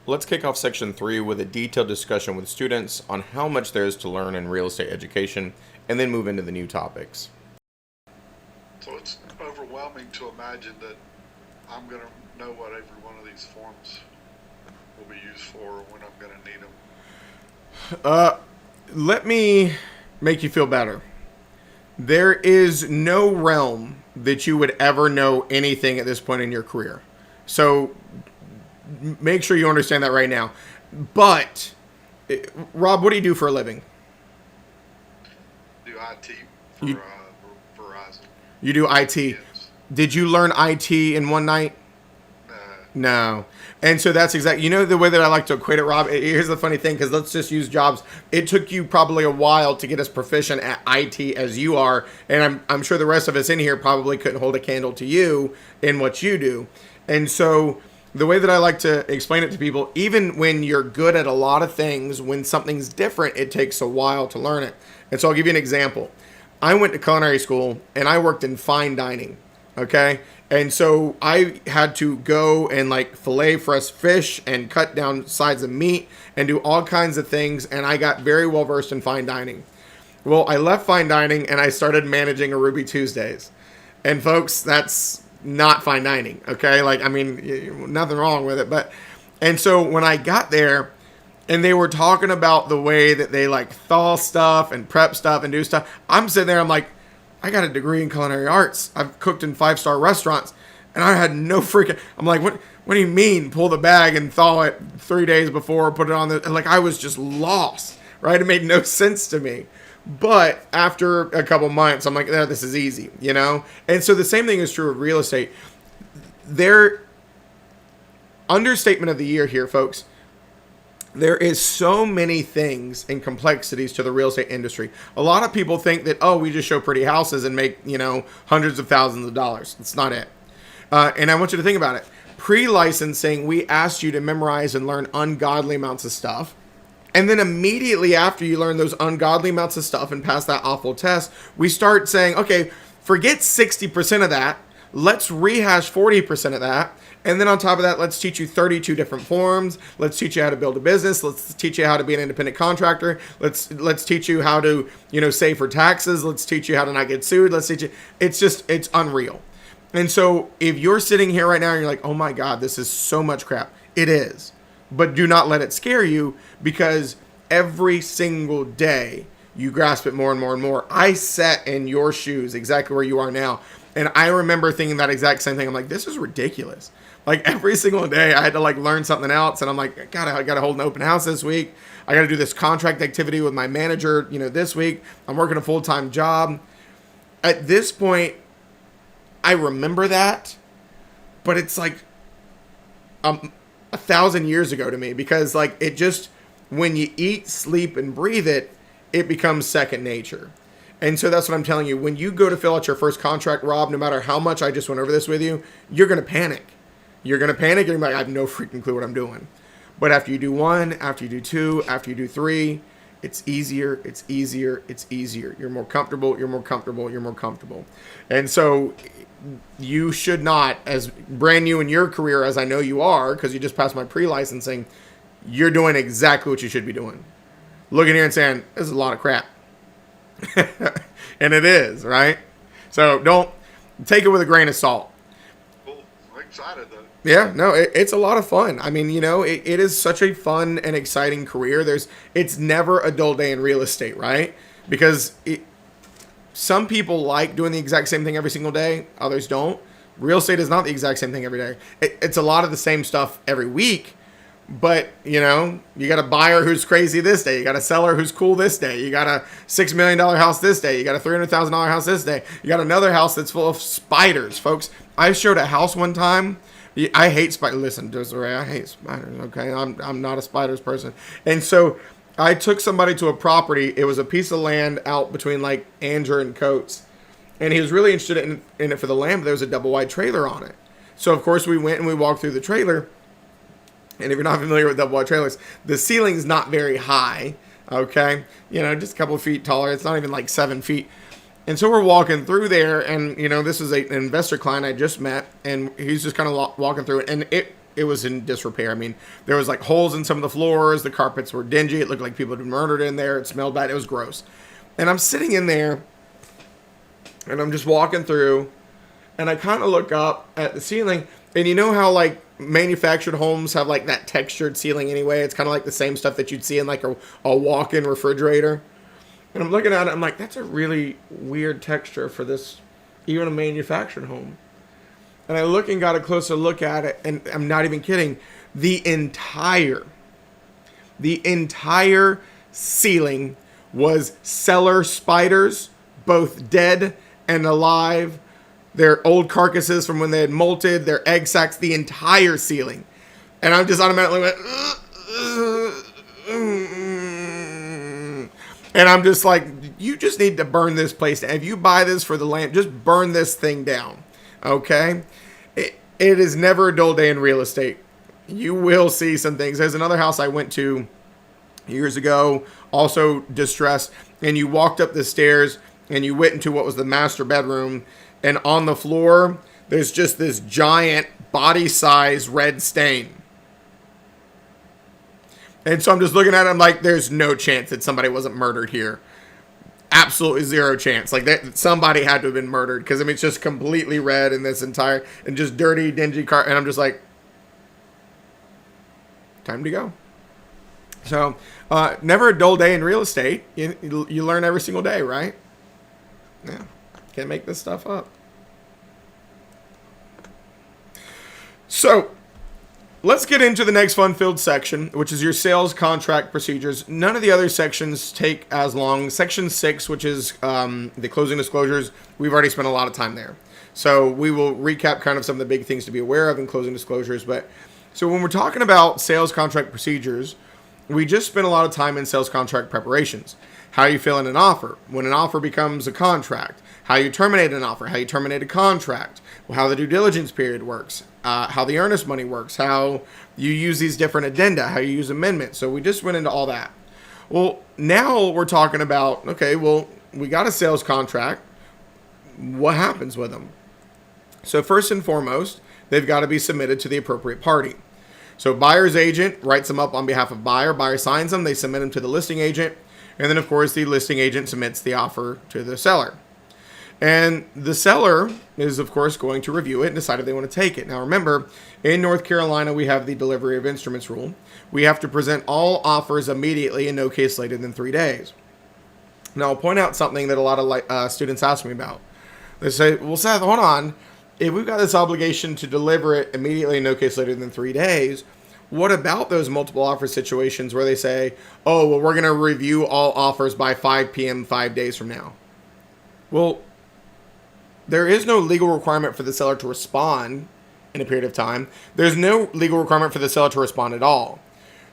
Let's kick off section 3 with a detailed discussion with students on how much there is to learn in real estate education, and then move into the new topics. So it's overwhelming to imagine that I'm going to know what every one of these forms will be used for or when I'm going to need them. Let me make you feel better. There is no realm that you would ever know anything at this point in your career. So make sure you understand that right now. But, Rob, what do you do for a living? Do IT for You, Verizon. you do IT. Yes. Did you learn IT in one night? Uh, No. And so that's exactly, the way that I like to equate it, Rob. Here's the funny thing, because let's just use jobs. It took you probably a while to get as proficient at IT as you are. And I'm sure the rest of us in here probably couldn't hold a candle to you in what you do. And so the way that I like to explain it to people, even when you're good at a lot of things, when something's different, it takes a while to learn it. And so I'll give you an example. I went to culinary school and I worked in fine dining. Okay. And so I had to go and like fillet fresh fish and cut down sides of meat and do all kinds of things. And I got very well versed in fine dining. Well, I left fine dining and I started managing a Ruby Tuesdays. And folks, that's not fine dining. Okay. Like, I mean, nothing wrong with it. And so when I got there and they were talking about the way that they like thaw stuff and prep stuff and do stuff, I'm sitting there, I'm like, I got a degree in culinary arts. I've cooked in 5-star restaurants, and I had no freaking. I'm like, what? What do you mean? Pull the bag and thaw it 3 days before, put it on the. Like I was just lost, right? It made no sense to me. But after a couple months, I'm like, yeah, this is easy, And so the same thing is true of real estate. Their understatement of the year here, folks. There is so many things and complexities to the real estate industry. A lot of people think that, we just show pretty houses and make, hundreds of thousands of dollars. That's not it. And I want you to think about it. Pre-licensing, we asked you to memorize and learn ungodly amounts of stuff. And then immediately after you learn those ungodly amounts of stuff and pass that awful test, we start saying, okay, forget 60% of that. Let's rehash 40% of that. And then on top of that, let's teach you 32 different forms. Let's teach you how to build a business. Let's teach you how to be an independent contractor. Let's teach you how to, save for taxes. Let's teach you how to not get sued. Let's teach you. It's unreal. And so if you're sitting here right now and you're like, oh my God, this is so much crap. It is. But do not let it scare you, because every single day you grasp it more and more and more. I sat in your shoes exactly where you are now. And I remember thinking that exact same thing. I'm like, this is ridiculous. Like every single day I had to like learn something else. And I'm like, God, I got to hold an open house this week. I got to do this contract activity with my manager, this week. I'm working a full-time job. At this point, I remember that, but it's like 1,000 years ago to me, because like it just, when you eat, sleep, and breathe it, it becomes second nature. And so that's what I'm telling you. When you go to fill out your first contract, Rob, no matter how much I just went over this with you, you're going to panic. You're going to panic. You're like, I have no freaking clue what I'm doing. But after you do one, after you do two, after you do three, it's easier, it's easier, it's easier. You're more comfortable, you're more comfortable, you're more comfortable. And so you should not, as brand new in your career, as I know you are, because you just passed my pre-licensing, you're doing exactly what you should be doing. Looking here and saying, this is a lot of crap. And it is, right? So don't take it with a grain of salt. Cool. I'm excited though. Yeah, no, it's a lot of fun. I mean, it is such a fun and exciting career. It's never a dull day in real estate, right? Because some people like doing the exact same thing every single day. Others don't. Real estate is not the exact same thing every day. It's a lot of the same stuff every week. But, you got a buyer who's crazy this day. You got a seller who's cool this day. You got a $6 million house this day. You got a $300,000 house this day. You got another house that's full of spiders, folks. I showed a house one time. I hate spiders. Listen, Desiree, I hate spiders, okay? I'm not a spiders person. And so I took somebody to a property. It was a piece of land out between, like, Andrew and Coates. And he was really interested in it for the land, but there was a double-wide trailer on it. So, of course, we went and we walked through the trailer. And if you're not familiar with double-wide trailers, the ceiling's not very high, okay? Just a couple of feet taller. It's not even like 7 feet. And so we're walking through there, and, this is an investor client I just met, and he's just kind of walking through it. And it was in disrepair. I mean, there was like holes in some of the floors. The carpets were dingy. It looked like people had been murdered in there. It smelled bad. It was gross. And I'm sitting in there, and I'm just walking through, and I kind of look up at the ceiling, and you know how like manufactured homes have like that textured ceiling anyway? It's kind of like the same stuff that you'd see in like a walk-in refrigerator. And I'm looking at it, I'm like, that's a really weird texture for this, even a manufactured home. And I look and got a closer look at it, and I'm not even kidding. The entire ceiling was cellar spiders, both dead and alive. Their old carcasses from when they had molted, their egg sacs, the entire ceiling. And I just automatically went, and I'm just like, you just need to burn this place down. If you buy this for the land, just burn this thing down. Okay? It is never a dull day in real estate. You will see some things. There's another house I went to years ago, also distressed, and you walked up the stairs and you went into what was the master bedroom, and on the floor, there's just this giant body-size red stain. And so I'm just looking at it, I'm like, there's no chance that somebody wasn't murdered here. Absolutely zero chance. Like, that somebody had to have been murdered, because I mean, it's just completely red in this entire, and just dirty, dingy car, and I'm just like, time to go. So, never a dull day in real estate. You learn every single day, right? Yeah. Can't make this stuff up. So, let's get into the next fun-filled section, which is your sales contract procedures. None of the other sections take as long. Section 6, which is the closing disclosures, we've already spent a lot of time there. So we will recap kind of some of the big things to be aware of in closing disclosures. But so when we're talking about sales contract procedures, we just spent a lot of time in sales contract preparations. How you fill in an offer, when an offer becomes a contract, how you terminate an offer, how you terminate a contract, how the due diligence period works, how the earnest money works, how you use these different addenda, how you use amendments. So we just went into all that. Well, now we're talking about, okay, well, we got a sales contract. What happens with them? So first and foremost, they've got to be submitted to the appropriate party. So buyer's agent writes them up on behalf of buyer. Buyer signs them. They submit them to the listing agent. And then, of course, the listing agent submits the offer to the seller. And the seller is, of course, going to review it and decide if they want to take it. Now, remember, in North Carolina, we have the delivery of instruments rule. We have to present all offers immediately and no case later than 3 days. Now, I'll point out something that a lot of students ask me about. They say, well, Seth, hold on. If we've got this obligation to deliver it immediately and no case later than 3 days, what about those multiple offer situations where they say, oh, well, we're going to review all offers by 5 p.m. 5 days from now? Well, there is no legal requirement for the seller to respond in a period of time. There's no legal requirement for the seller to respond at all.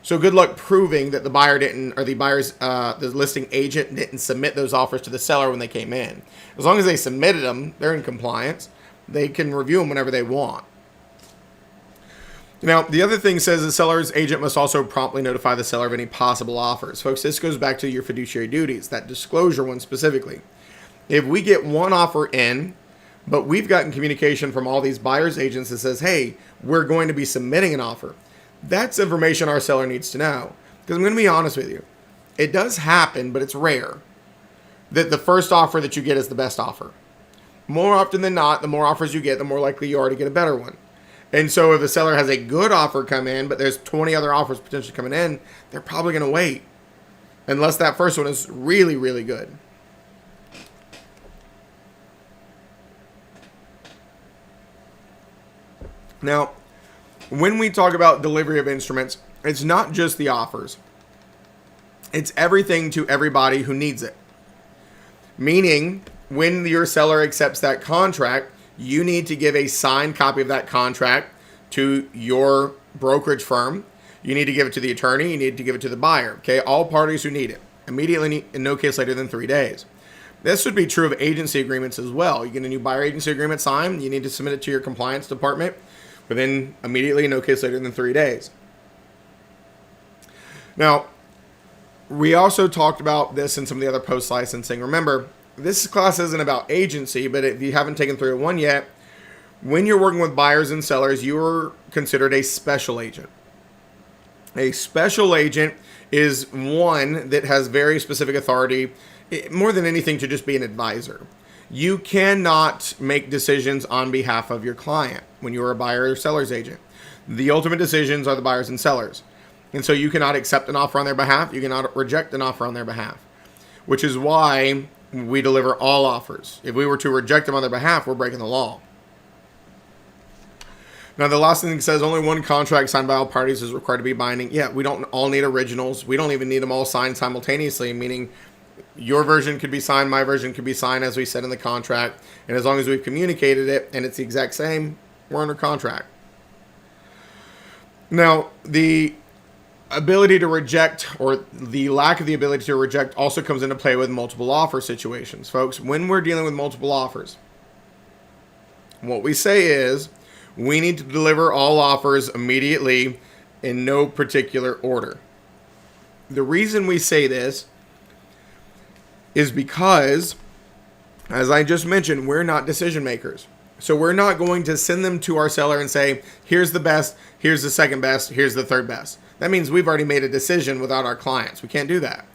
So good luck proving that the buyer didn't, or the buyer's, the listing agent didn't submit those offers to the seller when they came in. As long as they submitted them, they're in compliance. They can review them whenever they want. Now, the other thing says the seller's agent must also promptly notify the seller of any possible offers. Folks, this goes back to your fiduciary duties, that disclosure one specifically. If we get one offer in, but we've gotten communication from all these buyer's agents that says, hey, we're going to be submitting an offer, that's information our seller needs to know. Because I'm going to be honest with you. It does happen, but it's rare that the first offer that you get is the best offer. More often than not, the more offers you get, the more likely you are to get a better one. And so if a seller has a good offer come in, but there's 20 other offers potentially coming in, they're probably going to wait. Unless that first one is really, really good. Now, when we talk about delivery of instruments, it's not just the offers. It's everything to everybody who needs it. Meaning, when your seller accepts that contract, you need to give a signed copy of that contract to your brokerage firm. You need to give it to the attorney. You need to give it to the buyer. Okay, all parties who need it. Immediately, in no case later than 3 days. This would be true of agency agreements as well. You get a new buyer agency agreement signed, you need to submit it to your compliance department within immediately, in no case later than 3 days. Now, we also talked about this in some of the other post-licensing. Remember, this class isn't about agency, but if you haven't taken 301 yet, When you're working with buyers and sellers, you're considered a special agent. A special agent is one that has very specific authority, more than anything, to just be an advisor. You cannot make decisions on behalf of your client when you're a buyer or seller's agent. The ultimate decisions are the buyers and sellers. And so you cannot accept an offer on their behalf. You cannot reject an offer on their behalf, which is why we deliver all offers. If we were to reject them on their behalf, we're breaking the law. Now, the last thing says only one contract signed by all parties is required to be binding. Yeah, we don't all need originals. We don't even need them all signed simultaneously, meaning your version could be signed, my version could be signed as we said in the contract. And as long as we've communicated it and it's the exact same, we're under contract. Now, the ability to reject, or the lack of the ability to reject, also comes into play with multiple offer situations. Folks, when we're dealing with multiple offers, what we say is, we need to deliver all offers immediately in no particular order. The reason we say this is because, as I just mentioned, we're not decision makers. So we're not going to send them to our seller and say, here's the best, here's the second best, here's the third best. That means we've already made a decision without our clients. We can't do that.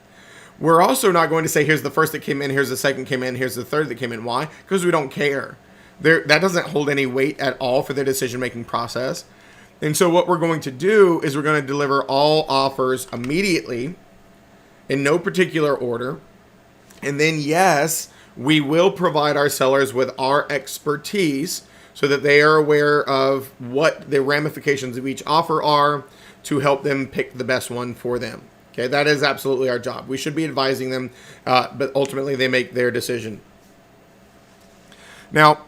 We're also not going to say, here's the first that came in, here's the second came in, here's the third that came in. Why? Because we don't care. That doesn't hold any weight at all for their decision-making process. And so what we're going to do is we're going to deliver all offers immediately in no particular order. And then, yes, we will provide our sellers with our expertise so that they are aware of what the ramifications of each offer are to help them pick the best one for them. Okay, that is absolutely our job. We should be advising them, but ultimately they make their decision. Now,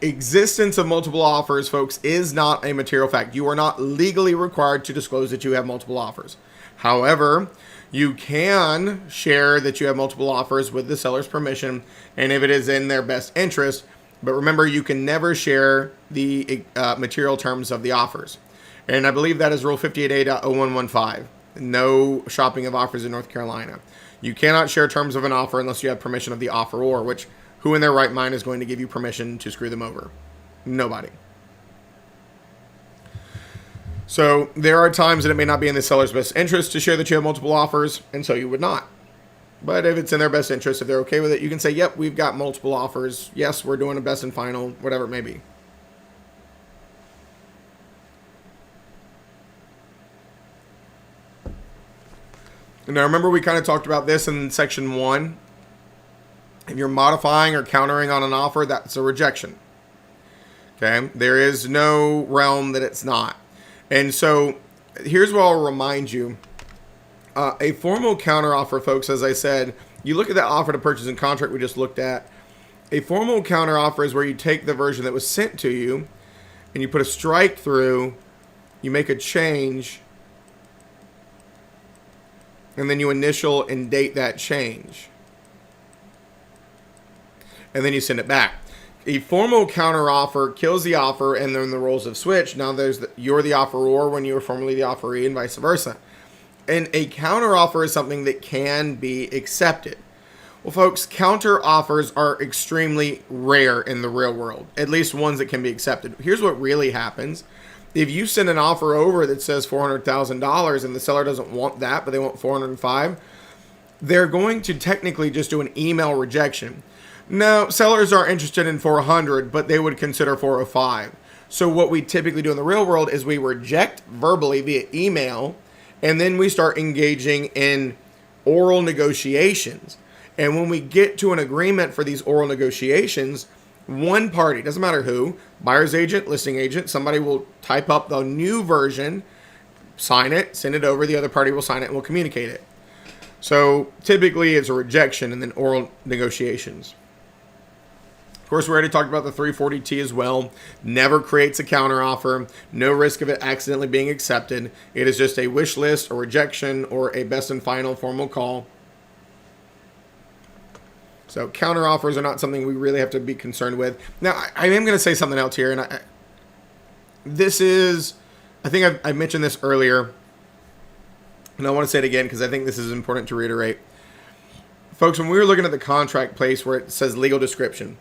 existence of multiple offers, folks, is not a material fact. You are not legally required to disclose that you have multiple offers. However, you can share that you have multiple offers with the seller's permission and if it is in their best interest. But remember, you can never share the material terms of the offers. And I believe that is Rule 58A.0115. No shopping of offers in North Carolina. You cannot share terms of an offer unless you have permission of the offeror, which who in their right mind is going to give you permission to screw them over? Nobody. So there are times that it may not be in the seller's best interest to share that you have multiple offers, and so you would not. But if it's in their best interest, if they're okay with it, you can say, yep, we've got multiple offers. Yes, we're doing a best and final, whatever it may be. Now remember, we kind of talked about this in section 1. If you're modifying or countering on an offer, that's a rejection. Okay? There is no realm that it's not. And so here's what I'll remind you. A formal counteroffer, folks, as I said, you look at that offer to purchase and contract we just looked at. A formal counteroffer is where you take the version that was sent to you and you put a strike through, you make a change, and then you initial and date that change. And then you send it back. A formal counteroffer kills the offer, and then the roles have switched. Now you're the offeror when you were formerly the offeree, and vice versa. And a counteroffer is something that can be accepted. Well, folks, counteroffers are extremely rare in the real world, at least ones that can be accepted. Here's what really happens. If you send an offer over that says $400,000 and the seller doesn't want that, but they want $405,000, they're going to technically just do an email rejection. No, sellers are interested in $400,000, but they would consider $405,000. So what we typically do in the real world is we reject verbally via email, and then we start engaging in oral negotiations. And when we get to an agreement for these oral negotiations, one party, doesn't matter who, buyer's agent, listing agent, somebody will type up the new version, sign it, send it over, the other party will sign it and will communicate it. So typically it's a rejection and then oral negotiations. Of course, we already talked about the 340T as well. Never creates a counteroffer. No risk of it accidentally being accepted. It is just a wish list, a rejection, or a best and final formal call. So counteroffers are not something we really have to be concerned with. Now, I am going to say something else here, and I think I mentioned this earlier, and I want to say it again because I think this is important to reiterate. Folks, when we were looking at the contract place where it says legal description,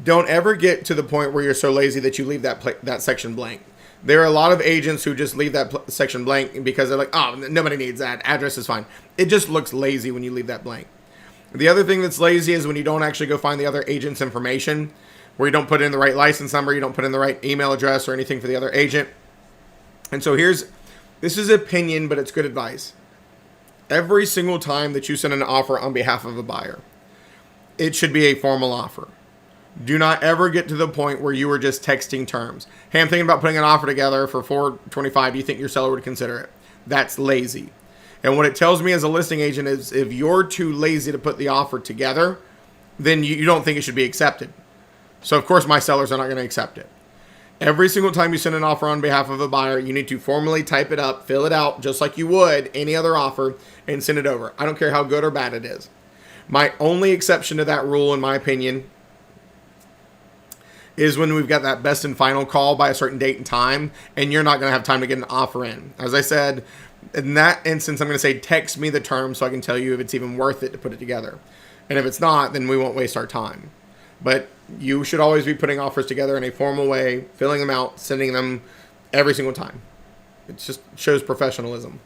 don't ever get to the point where you're so lazy that you leave that section blank. There are a lot of agents who just leave that section blank because they're like, oh, nobody needs that. Address is fine. It just looks lazy when you leave that blank. The other thing that's lazy is when you don't actually go find the other agent's information, where you don't put in the right license number, you don't put in the right email address or anything for the other agent. And so this is opinion, but it's good advice. Every single time that you send an offer on behalf of a buyer, it should be a formal offer. Do not ever get to the point where you are just texting terms. Hey, I'm thinking about putting an offer together for $425. Do you think your seller would consider it? That's lazy. And what it tells me as a listing agent is if you're too lazy to put the offer together, then you don't think it should be accepted. So, of course, my sellers are not going to accept it. Every single time you send an offer on behalf of a buyer, you need to formally type it up, fill it out, just like you would any other offer, and send it over. I don't care how good or bad it is. My only exception to that rule, in my opinion, is when we've got that best and final call by a certain date and time, and you're not going to have time to get an offer in. As I said, in that instance, I'm going to say text me the terms so I can tell you if it's even worth it to put it together. And if it's not, then we won't waste our time. But you should always be putting offers together in a formal way, filling them out, sending them every single time. It just shows professionalism.